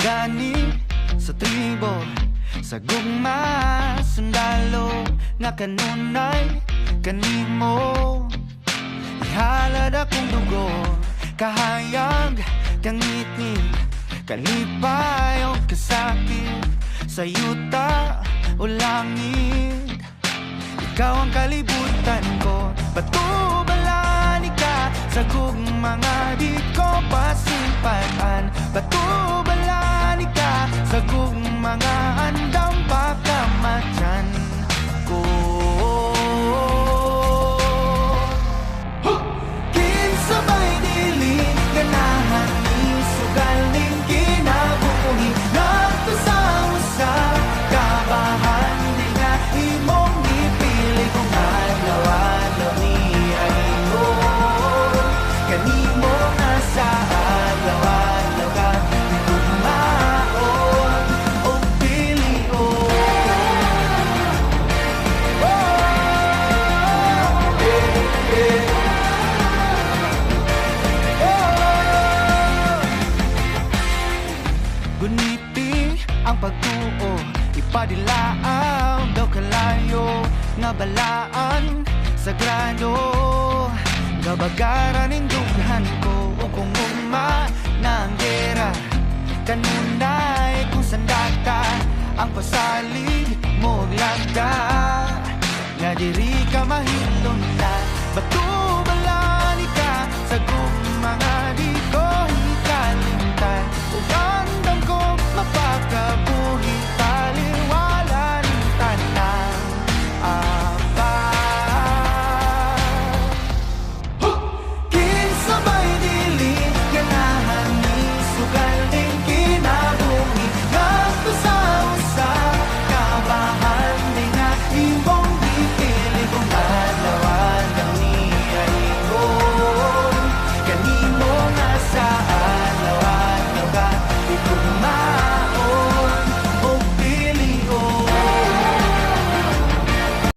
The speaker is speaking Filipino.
Gani sa tribo, sa gugma, sundalo nga kanunay kanimo. Ihalad akong dugo, kahayag, kangitid, kalipay o kasakit, sa yuta o langit. Ikaw ang kalibutan ko, batubalani ka sa gugmanga di ko pasimpatan. Batubalani ka sa gugmanga andam pagkamatyan ko. Kinsabay diling ganahan ni sugaling kinabuhi nato sa usap kabahan di nga imong ipili kung adlaw-adlaw ni mo kanimo nga sa adlaw-adlaw ka tugmaon o pilion. Guniti ang pagtuo, ipadilaaw daw kalayo nga balaan sagrado. Gabagaran ning dughan ko o kung uma na ang gera kanunay kung sandata ang pasalig mo lagda nga diri ka mahilom